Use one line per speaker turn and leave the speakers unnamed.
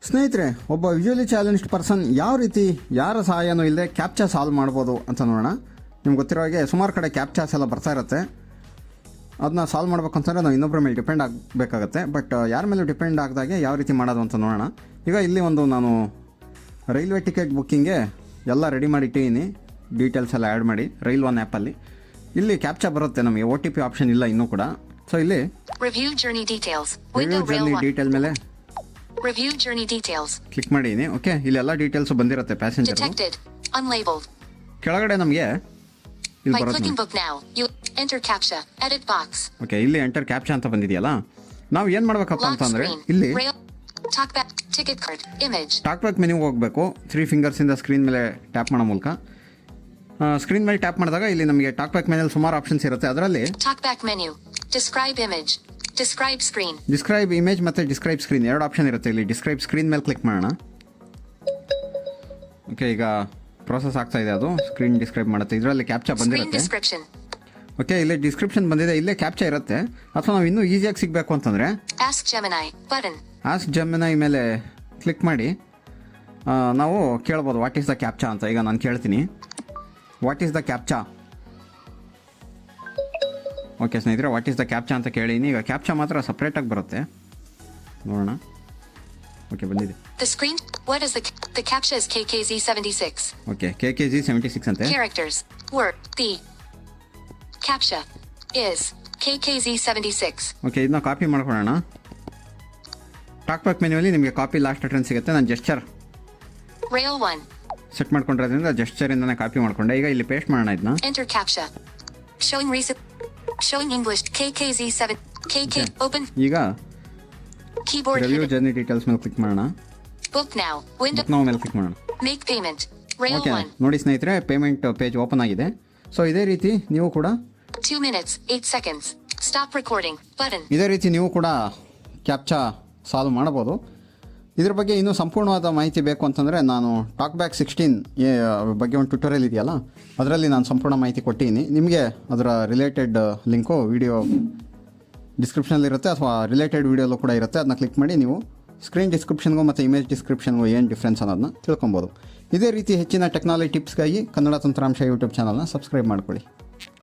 ಸ್ನೇಹಿತರೆ, ಒಬ್ಬ visually challenged person ಯಾವ ರೀತಿ ಯಾರ ಸಹಾಯನೂ ಇಲ್ಲದೆ ಕ್ಯಾಪ್ಚಾ ಸಾಲ್ವ್ ಮಾಡ್ಬೋದು ಅಂತ ನೋಡೋಣ. ನಿಮ್ಗೆ ಗೊತ್ತಿರೋ ಹಾಗೆ ಸುಮಾರು ಕಡೆ ಕ್ಯಾಪ್ಚಾಸ್ ಎಲ್ಲ ಬರ್ತಾ ಇರುತ್ತೆ. ಅದನ್ನ ಸಾಲ್ವ್ ಮಾಡ್ಬೇಕಂತಂದರೆ ನಾವು ಇನ್ನೊಬ್ಬರ ಮೇಲೆ ಡಿಪೆಂಡ್ ಆಗಬೇಕಾಗತ್ತೆ. ಬಟ್ ಯಾರ ಮೇಲೆ ಡಿಪೆಂಡ್ ಆಗದಾಗೆ ಯಾವ ರೀತಿ ಮಾಡೋದು ಅಂತ ನೋಡೋಣ. ಈಗ ಇಲ್ಲಿ ನಾನು ರೈಲ್ವೆ ಟಿಕೆಟ್ ಬುಕ್ಕಿಂಗ್ಗೆ ಎಲ್ಲ ರೆಡಿ ಮಾಡಿ ಇಟ್ಟಿದ್ದೀನಿ. ಡೀಟೇಲ್ಸ್ ಎಲ್ಲ ಆ್ಯಡ್ ಮಾಡಿ ರೈಲ್ ಒನ್ ಆ್ಯಪಲ್ಲಿ ಇಲ್ಲಿ ಕ್ಯಾಪ್ಚಾ ಬರುತ್ತೆ. ನಮಗೆ OTP ಆಪ್ಷನ್ ಇಲ್ಲ ಇನ್ನೂ ಕೂಡ. ಸೊ ಇಲ್ಲಿ
ರಿವ್ಯೂ ಜರ್ನಿ ಡೀಟೇಲ್ಸ್
ಡೀಟೇಲ್ ಮೇಲೆ
ರಿವ್ಯೂ ಜರ್ನಿ ಡೀಟೇಲ್ಸ್
ಕ್ಲಿಕ್ ಮಾಡಿದ್ದೀನಿ. ಓಕೆ, ಇಲ್ಲೆಲ್ಲ ಡೀಟೇಲ್ಸ್ ಬಂದಿರುತ್ತೆ ಪ್ಯಾಸೆಂಜರ್.
ಡಿಟೆಕ್ಟೆಡ್ ಅನ್ಲೇಬಲ್ಡ್
ಕೆಳಗಡೆ ನಮಗೆ ಇಲ್ಲಿ
By
ಬರುತ್ತೆ.
clicking book now, you enter CAPTCHA, edit box.
Okay, ಇಲ್ಲಿ ಎಂಟರ್ ಕ್ಯಾಪ್ಚಾ ಅಂತ ಬಂದಿದೆಯಲ್ಲ. ನಾವು ಏನು ಮಾಡ್ಬೇಕಪ್ಪ
Lock
ಅಂತಂದರೆ
screen.
ಇಲ್ಲಿ
Rail. Talkback. Ticket card. Image.
TalkBack ಮೆನ್ಯೂಗೆ ಹೋಗಬೇಕು. 3 ಫಿಂಗರ್ಸಿಂದ ಸ್ಕ್ರೀನ್ ಮೇಲೆ ಟ್ಯಾಪ್ ಮಾಡೋ ಮೂಲಕ ಸ್ಕ್ರೀನ್ ಮೇಲೆ ಟ್ಯಾಪ್ ಮಾಡಿದಾಗ ಇಲ್ಲಿ ನಮಗೆ ಟಾಕ್ ಬ್ಯಾಕ್ ಮೆನ್ಯೂಲಿ ಸುಮಾರು ಆಪ್ಷನ್ಸ್ ಇರುತ್ತೆ. ಅದರಲ್ಲಿ
Talkback menu. Describe image. Describe screen.
Describe image ಮತ್ತು ಡಿಸ್ಕ್ರೈಬ್ ಸ್ಕ್ರೀನ್ ಎರಡು ಆಪ್ಷನ್ ಇರುತ್ತೆ. ಇಲ್ಲಿ ಡಿಸ್ಕ್ರೈಬ್ ಸ್ಕ್ರೀನ್ ಮೇಲೆ ಕ್ಲಿಕ್ ಮಾಡೋಣ. ಓಕೆ, ಈಗ ಪ್ರೋಸೆಸ್ ಆಗ್ತಾ ಇದೆ. ಅದು ಸ್ಕ್ರೀನ್ ಡಿಸ್ಕ್ರೈಬ್ ಮಾಡುತ್ತೆ. ಇದರಲ್ಲಿ ಕ್ಯಾಪ್ಚಾ
Screen
ಬಂದಿರುತ್ತೆ.
description.
ಓಕೆ, ಇಲ್ಲಿ ಡಿಸ್ಕ್ರಿಪ್ಷನ್ ಬಂದಿದೆ. ಇಲ್ಲೇ ಕ್ಯಾಪ್ಚಾ ಇರುತ್ತೆ. ಅಥವಾ ನಾವು ಇನ್ನೂ ಈಸಿಯಾಗಿ ಸಿಗಬೇಕು ಅಂತಂದರೆ
Ask Gemini. Button.
ಆಸ್ಕ್ ಜೆಮಿನೈ ಮೇಲೆ ಕ್ಲಿಕ್ ಮಾಡಿ ನಾವು ಕೇಳ್ಬೋದು ವಾಟ್ ಈಸ್ ದ ಕ್ಯಾಪ್ಚಾ ಅಂತ. ಈಗ ನಾನು ಕೇಳ್ತೀನಿ, what is the captcha. Okay ಸ್ನೇಹಿತರೆ, ವಾಟ್ ಈಸ್ ದ ಕ್ಯಾಪ್ಚಾ ಅಂತ ಕೇಳೀನಿ. ಈಗ ಕ್ಯಾಪ್ಚಾ ಮಾತ್ರ ಸಪ್ರೇಟಾಗಿ ಬರುತ್ತೆ, ನೋಡೋಣ. ಓಕೆ, ಬಂದಿದೆ.
The screen. What is the CAPTCHA is KKZ76.
Okay, KKZ76 ಅಂತೆ.
Characters. Word. The CAPTCHA is KKZ76.
Okay, ಇದನ್ನ ಕಾಪಿ ಮಾಡ್ಕೊಳ್ಳೋಣ. ಟಾಕ್ ಬ್ಯಾಕ್ ಮೆನ್ಯೂಲಿ ನಿಮಗೆ ಕಾಪಿ ಲಾಸ್ಟ್ ಅಟೆನ್ಸ್ ಸಿಗುತ್ತೆ. ನಾನು ಜೆಸ್ಚರ್
Rail 1.
ಸೆಟ್ ಮಾಡ್ಕೊಂಡಿರೋದ್ರಿಂದ ಜೆಸ್ಚರಿಂದನೇ ಕಾಪಿ ಮಾಡ್ಕೊಂಡೆ. ಈಗ ಇಲ್ಲಿ ಪೇಸ್ಟ್ ಮಾಡೋಣ ಇದನ್ನ.
Enter CAPTCHA. Showing recent. Showing English. KKZ7. KK. Open.
ಈಗ
Keyboard
review
hidden.
Journey details ಮೇಲೆ ಕ್ಲಿಕ್ ಮಾಡೋಣ.
Book now. Window.
ಬುಕ್ ನಾವು ಮೇಲೆ ಕ್ಲಿಕ್ ಮಾಡೋಣ.
Make payment. Rail
okay,
1.
ನೋಡಿ ಸ್ನೇಹಿತರೆ, ಪೇಮೆಂಟ್ ಪೇಜ್ ಓಪನ್ ಆಗಿದೆ. ಸೊ ಇದೇ ರೀತಿ ನೀವು ಕೂಡ
2 minutes, 8 seconds. Stop recording. Button.
ಇದೇ ರೀತಿ ನೀವು ಕೂಡ ಕ್ಯಾಪ್ಚಾ ಸಾಲ್ವ್ ಮಾಡಬಹುದು. ಇದ್ರ ಬಗ್ಗೆ ಇನ್ನೂ ಸಂಪೂರ್ಣವಾದ ಮಾಹಿತಿ ಬೇಕು ಅಂತಂದರೆ ನಾನು ಟಾಕ್ ಬ್ಯಾಕ್ 16 ಬಗ್ಗೆ ಒಂದು ಟ್ಯುಟೋರಿಯಲ್ ಇದೆಯಲ್ಲ, ಅದರಲ್ಲಿ ನಾನು ಸಂಪೂರ್ಣ ಮಾಹಿತಿ ಕೊಟ್ಟಿದ್ದೀನಿ. ನಿಮಗೆ ಅದರ ರಿಲೇಟೆಡ್ ಲಿಂಕು ವಿಡಿಯೋ ಡಿಸ್ಕ್ರಿಪ್ಷನಲ್ಲಿರುತ್ತೆ, ಅಥವಾ ರಿಲೇಟೆಡ್ ವಿಡಿಯೋಲ್ಲೂ ಕೂಡ ಇರುತ್ತೆ. ಅದನ್ನ ಕ್ಲಿಕ್ ಮಾಡಿ ನೀವು ಸ್ಕ್ರೀನ್ ಡಿಸ್ಕ್ರಿಪ್ಷನ್ಗೂ ಮತ್ತು ಇಮೇಜ್ ಡಿಸ್ಕ್ರಿಪ್ಷನ್ಗೂ ಏನು ಡಿಫ್ರೆನ್ಸ್ ಅನ್ನೋದನ್ನ ತಿಳ್ಕೊಬೋದು. ಇದೇ ರೀತಿ ಹೆಚ್ಚಿನ ಟೆಕ್ನಾಲಜಿ ಟಿಪ್ಸ್ಗಾಗಿ ಕನ್ನಡ ತಂತ್ರಾಂಶ ಯೂಟ್ಯೂಬ್ ಚಾನಲ್ನ ಸಬ್ಸ್ಕ್ರೈಬ್ ಮಾಡ್ಕೊಳ್ಳಿ.